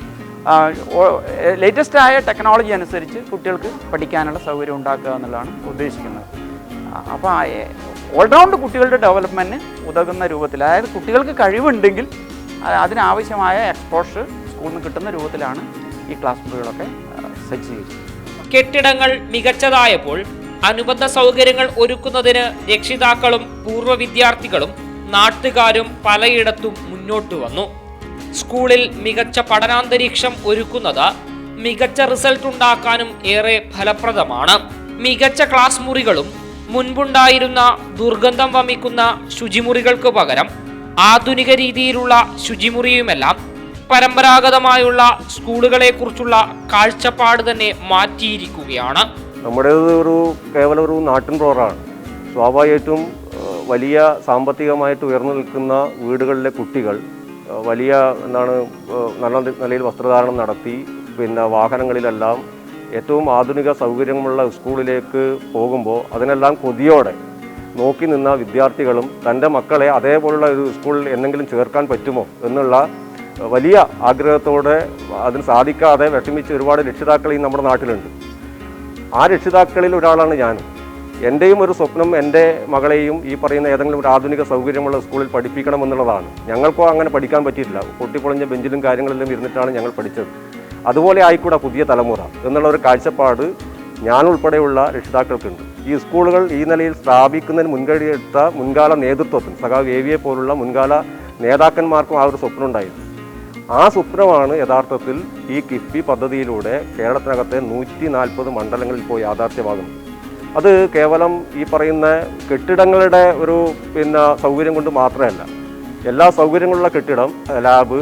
ലേറ്റസ്റ്റ് ആയ ടെക്നോളജി അനുസരിച്ച് കുട്ടികൾക്ക് പഠിക്കാനുള്ള സൗകര്യം ഉണ്ടാക്കുക എന്നുള്ളതാണ് ഉദ്ദേശിക്കുന്നത്. അപ്പോൾ ഓൾറൗണ്ട് കുട്ടികളുടെ ഡെവലപ്മെൻറ്റിന് ഉതകുന്ന രൂപത്തിൽ, അതായത് കുട്ടികൾക്ക് കഴിവുണ്ടെങ്കിൽ അതിനാവശ്യമായ എക്സ്പോഷർ സ്കൂളിൽ നിന്ന് കിട്ടുന്ന രൂപത്തിലാണ് ഈ ക്ലാസ് മുറികളൊക്കെ സെറ്റ് ചെയ്തത്. കെട്ടിടങ്ങൾ മികച്ചതായപ്പോൾ അനുബന്ധ സൗകര്യങ്ങൾ ഒരുക്കുന്നതിന് രക്ഷിതാക്കളും പൂർവ്വ വിദ്യാർത്ഥികളും നാട്ടുകാരും പലയിടത്തും മുന്നോട്ട് വന്നു. സ്കൂളിൽ മികച്ച പഠനാന്തരീക്ഷം ഒരുക്കുന്നത് മികച്ച റിസൾട്ട് ഉണ്ടാക്കാനും ഏറെ ഫലപ്രദമാണ്. മികച്ച ക്ലാസ് മുറികളും മുൻപുണ്ടായിരുന്ന ദുർഗന്ധം വമിക്കുന്ന ശുചിമുറികൾക്ക് പകരം ആധുനിക രീതിയിലുള്ള ശുചിമുറിയുമെല്ലാം പരമ്പരാഗതമായുള്ള സ്കൂളുകളെ കുറിച്ചുള്ള കാഴ്ചപ്പാട് തന്നെ മാറ്റിയിരിക്കുകയാണ്. നമ്മുടേത് കേവലം ഒരു നാട്ടിൻ റോഡാണ്. സ്വാഭാവികമായിട്ടും വലിയ സാമ്പത്തികമായിട്ട് ഉയർന്നു നിൽക്കുന്ന വീടുകളിലെ കുട്ടികൾ വലിയ നല്ല നിലയിൽ വസ്ത്രധാരണം നടത്തി വാഹനങ്ങളിലെല്ലാം ഏറ്റവും ആധുനിക സൗകര്യമുള്ള സ്കൂളിലേക്ക് പോകുമ്പോൾ അതിനെല്ലാം കൊതിയോടെ നോക്കി നിന്ന വിദ്യാർത്ഥികളും തൻ്റെ മക്കളെ അതേപോലുള്ള ഒരു സ്കൂളിൽ എന്തെങ്കിലും ചേർക്കാൻ പറ്റുമോ എന്നുള്ള വലിയ ആഗ്രഹത്തോടെ അതിന് സാധിക്കാതെ വിഷമിച്ച് ഒരുപാട് രക്ഷിതാക്കൾ ഈ നമ്മുടെ നാട്ടിലുണ്ട്. ആ രക്ഷിതാക്കളിൽ ഒരാളാണ് ഞാനും. എൻ്റെയും ഒരു സ്വപ്നം എൻ്റെ മകളെയും ഈ പറയുന്ന ഏതെങ്കിലും ഒരു ആധുനിക സൗകര്യമുള്ള സ്കൂളിൽ പഠിപ്പിക്കണമെന്നുള്ളതാണ്. ഞങ്ങൾക്കോ അങ്ങനെ പഠിക്കാൻ പറ്റിയിട്ടില്ല. പൊട്ടിപ്പൊളിഞ്ഞ ബെഞ്ചിലും കാര്യങ്ങളെല്ലാം ഇരുന്നിട്ടാണ് ഞങ്ങൾ പഠിച്ചത്. അതുപോലെ ആയിക്കൂടെ പുതിയ തലമുറ എന്നുള്ള ഒരു കാഴ്ചപ്പാട് ഞാൻ ഉൾപ്പെടെയുള്ള രക്ഷിതാക്കൾക്കുണ്ട്. ഈ സ്കൂളുകൾ ഈ നിലയിൽ സ്ഥാപിക്കുന്നതിന് മുൻകൈയെടുത്ത മുൻകാല നേതൃത്വത്തിന് സഖാവ് AVA പോലുള്ള മുൻകാല നേതാക്കന്മാർക്കും ആ ഒരു സ്വപ്നം ഉണ്ടായിരുന്നു. ആ സ്വപ്നമാണ് യഥാർത്ഥത്തിൽ ഈ കിഫ്ബി പദ്ധതിയിലൂടെ കേരളത്തിനകത്തെ 140 മണ്ഡലങ്ങളിൽ പോയി യാഥാർത്ഥ്യമാകുന്നത്. അത് കേവലം ഈ പറയുന്ന കെട്ടിടങ്ങളുടെ ഒരു സൗകര്യം കൊണ്ട് മാത്രമല്ല, എല്ലാ സൗകര്യങ്ങളുള്ള കെട്ടിടം, ലാബ്,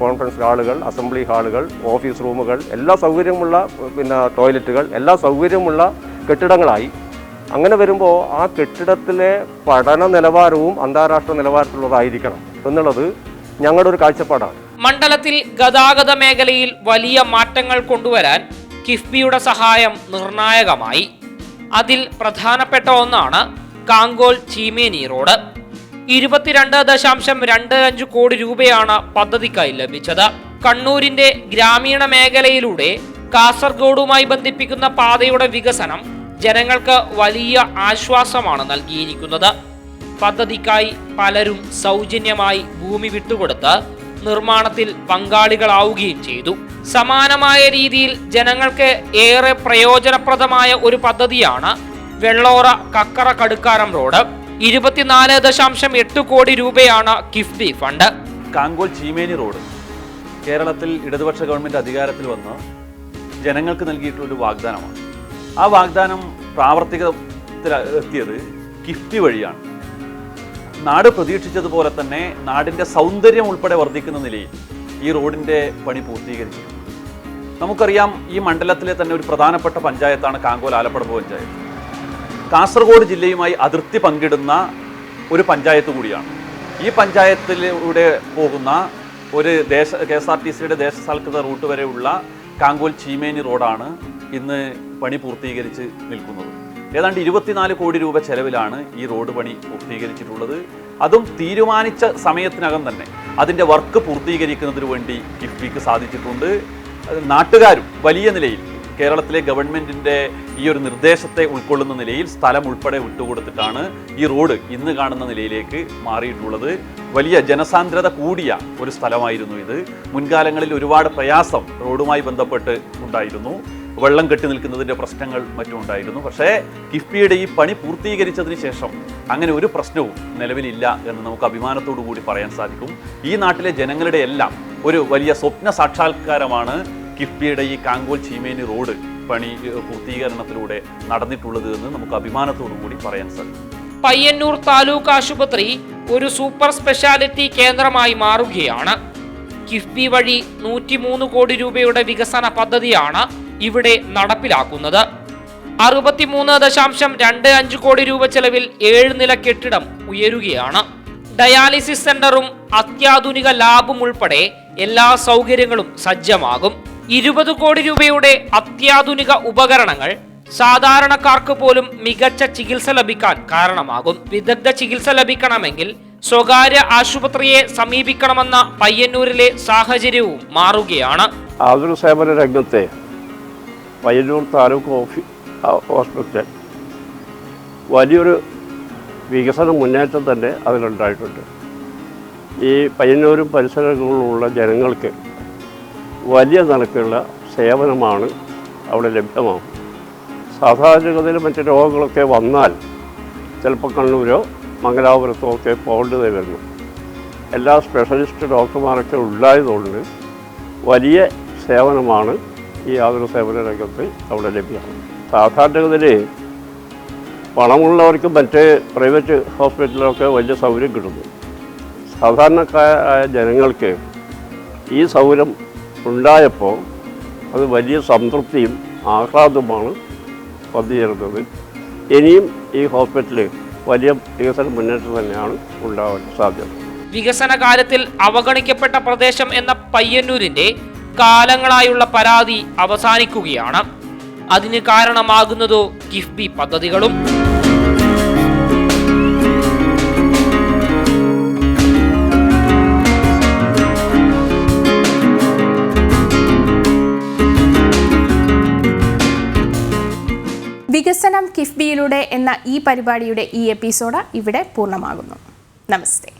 കോൺഫറൻസ് ഹാളുകൾ, അസംബ്ലി ഹാളുകൾ, ഓഫീസ് റൂമുകൾ, എല്ലാ സൗകര്യമുള്ള ടോയ്ലറ്റുകൾ, എല്ലാ സൗകര്യമുള്ള കെട്ടിടങ്ങളായി. അങ്ങനെ വരുമ്പോൾ ആ കെട്ടിടത്തിലെ പഠന നിലവാരവും അന്താരാഷ്ട്ര നിലവാരത്തിലുള്ളതായിരിക്കണം എന്നുള്ളത് ഞങ്ങളുടെ ഒരു കാഴ്ചപ്പാടാണ്. മണ്ഡലത്തിൽ ഗതാഗത മേഖലയിൽ വലിയ മാറ്റങ്ങൾ കൊണ്ടുവരാൻ കിഫ്ബിയുടെ സഹായം നിർണായകമായി. അതിൽ പ്രധാനപ്പെട്ട ഒന്നാണ് കാങ്കോൽ ചീമേനി റോഡ്. 22.25 കോടി രൂപയാണ് പദ്ധതിക്കായി ലഭിച്ചത്. കണ്ണൂരിന്റെ ഗ്രാമീണ മേഖലയിലൂടെ കാസർഗോഡുമായി ബന്ധിപ്പിക്കുന്ന പാതയുടെ വികസനം ജനങ്ങൾക്ക് വലിയ ആശ്വാസമാണ് നൽകിയിരിക്കുന്നത്. പദ്ധതിക്കായി പലരും സൗജന്യമായി ഭൂമി വിട്ടുകൊടുത്ത് നിർമ്മാണത്തിൽ പങ്കാളികളാവുകയും ചെയ്തു. സമാനമായ രീതിയിൽ ജനങ്ങൾക്ക് ഏറെ പ്രയോജനപ്രദമായ ഒരു പദ്ധതിയാണ് വെള്ളോറ കക്കറ കടുക്കാരം റോഡ്. 24.8 കോടി രൂപയാണ് കിഫ്ബി ഫണ്ട്. കാങ്കോൽ ചീമേനി റോഡ് കേരളത്തിൽ ഇടതുപക്ഷ ഗവൺമെൻറ് അധികാരത്തിൽ വന്ന് ജനങ്ങൾക്ക് നൽകിയിട്ടുള്ളൊരു വാഗ്ദാനമാണ്. ആ വാഗ്ദാനം പ്രാവർത്തികത്തിലെത്തിയത് കിഫ്ബി വഴിയാണ്. നാട് പ്രതീക്ഷിച്ചതുപോലെ തന്നെ നാടിൻ്റെ സൗന്ദര്യം ഉൾപ്പെടെ വർദ്ധിക്കുന്ന നിലയിൽ ഈ റോഡിൻ്റെ പണി പൂർത്തീകരിച്ചു. നമുക്കറിയാം, ഈ മണ്ഡലത്തിലെ തന്നെ ഒരു പ്രധാനപ്പെട്ട പഞ്ചായത്താണ് കാങ്കോൽ ആലപ്പുഴ പഞ്ചായത്ത്. കാസർഗോഡ് ജില്ലയുമായി അതിർത്തി പങ്കിടുന്ന ഒരു പഞ്ചായത്ത് കൂടിയാണ്. ഈ പഞ്ചായത്തിലൂടെ പോകുന്ന ഒരു KSRTCയുടെ ദേശസാൽകൃത റൂട്ട് വരെയുള്ള കാങ്കോൽ ചീമേനി റോഡാണ് ഇന്ന് പണി പൂർത്തീകരിച്ച് നിൽക്കുന്നത്. ഏതാണ്ട് 24 കോടി രൂപ ചെലവിലാണ് ഈ റോഡ് പണി പൂർത്തീകരിച്ചിട്ടുള്ളത്. അതും തീരുമാനിച്ച സമയത്തിനകം തന്നെ അതിൻ്റെ വർക്ക് പൂർത്തീകരിക്കുന്നതിന് വേണ്ടി കിഫ്ബിക്ക് സാധിച്ചിട്ടുണ്ട്. നാട്ടുകാരും വലിയ നിലയിൽ കേരളത്തിലെ ഗവൺമെൻറ്റിൻ്റെ ഈ ഒരു നിർദ്ദേശത്തെ ഉൾക്കൊള്ളുന്ന നിലയിൽ സ്ഥലം ഉൾപ്പെടെ വിട്ടുകൊടുത്തിട്ടാണ് ഈ റോഡ് ഇന്ന് കാണുന്ന നിലയിലേക്ക് മാറിയിട്ടുള്ളത്. വലിയ ജനസാന്ദ്രത കൂടിയ ഒരു സ്ഥലമായിരുന്നു ഇത്. മുൻകാലങ്ങളിൽ ഒരുപാട് പ്രയാസം റോഡുമായി ബന്ധപ്പെട്ട് ഉണ്ടായിരുന്നു. വെള്ളം കെട്ടി നിൽക്കുന്നതിൻ്റെ പ്രശ്നങ്ങൾ മറ്റും ഉണ്ടായിരുന്നു. പക്ഷേ കിഫ്ബിയുടെ ഈ പണി പൂർത്തീകരിച്ചതിന് ശേഷം അങ്ങനെ ഒരു പ്രശ്നവും നിലവിലില്ല എന്ന് നമുക്ക് അഭിമാനത്തോടു കൂടി പറയാൻ സാധിക്കും. ഈ നാട്ടിലെ ജനങ്ങളുടെ എല്ലാം ഒരു വലിയ സ്വപ്ന സാക്ഷാത്കാരമാണ് കിഫ്ബിയുടെ ഈ കാങ്കോൽ ചീമേനി റോഡ് പണി പൂർത്തീകരണത്തിലൂടെ നടന്നിട്ടുള്ളത് എന്ന് നമുക്ക് അഭിമാനത്തോടു കൂടി പറയാൻ സാധിക്കും. പയ്യന്നൂർ താലൂക്ക് ആശുപത്രി ഒരു സൂപ്പർ സ്പെഷ്യാലിറ്റി കേന്ദ്രമായി മാറുകയാണ്. കിഫ്ബി വഴി 103 കോടി രൂപയുടെ വികസന പദ്ധതിയാണ് ഇവിടെ നടപ്പിലാക്കുന്നത്. 63.25 കോടി രൂപ ചെലവിൽ 7 നില കെട്ടിടം ഉയരുകയാണ്. ഡയാലിസിസ് സെന്ററും അത്യാധുനിക ലാബും ഉൾപ്പെടെ എല്ലാ സൗകര്യങ്ങളും സജ്ജമാകും. 20 കോടി രൂപയുടെ അത്യാധുനിക ഉപകരണങ്ങൾ സാധാരണക്കാർക്ക് പോലും മികച്ച ചികിത്സ ലഭിക്കാൻ കാരണമാകും. വിദഗ്ധ ചികിത്സ ലഭിക്കണമെങ്കിൽ സ്വകാര്യ ആശുപത്രിയെ സമീപിക്കണമെന്ന പയ്യന്നൂരിലെ സാഹചര്യവും മാറുകയാണ്. ആതുര സേവന രംഗത്തെ പയ്യന്നൂർ താലൂക്ക് ഹോസ്പിറ്റൽ വലിയൊരു വികസന മുന്നേറ്റം തന്നെ അതിലുണ്ടായിട്ടുണ്ട്. ഈ പയ്യന്നൂരും പരിസരങ്ങളിലുള്ള ജനങ്ങൾക്ക് വലിയ നിലക്കുള്ള സേവനമാണ് അവിടെ ലഭ്യമാകും. സാധാരണഗതിയിൽ മറ്റ് രോഗങ്ങളൊക്കെ വന്നാൽ ചിലപ്പോൾ കണ്ണൂരോ മംഗലാപുരത്തോ ഒക്കെ പോകേണ്ടതായി വരുന്നു. എല്ലാ സ്പെഷ്യലിസ്റ്റ് ഡോക്ടർമാരൊക്കെ ഉണ്ടായതുകൊണ്ട് വലിയ സേവനമാണ് ഈ ആതുര സേവന രംഗത്ത് അവിടെ ലഭ്യമാണ്. സാധാരണഗതിയിൽ പണമുള്ളവർക്ക് മറ്റേ പ്രൈവറ്റ് ഹോസ്പിറ്റലിലൊക്കെ വലിയ സൗകര്യം കിട്ടുന്നു. സാധാരണക്കാരായ ജനങ്ങൾക്ക് ഈ സൗകര്യം ഉണ്ടായപ്പോൾ അത് വലിയ സംതൃപ്തിയും ആഹ്ലാദവുമാണ് വന്നുചേരുന്നത്. ഇനിയും ഈ ഹോസ്പിറ്റലിൽ വലിയ വികസന മുന്നേറ്റം തന്നെയാണ് ഉണ്ടാവാൻ സാധ്യത. വികസന കാര്യത്തിൽ അവഗണിക്കപ്പെട്ട പ്രദേശം എന്ന പയ്യന്നൂരിന്റെ കാലങ്ങളായുള്ള പരാതി അവസാനിക്കുകയാണ്. അതിന് കാരണമാകുന്നതോ കിഫ്ബി പദ്ധതികളും. വികസനം കിഫ്ബിയിലൂടെ എന്ന ഈ പരിപാടിയുടെ ഈ എപ്പിസോഡ് ഇവിടെ പൂർണ്ണമാകുന്നു. നമസ്തേ.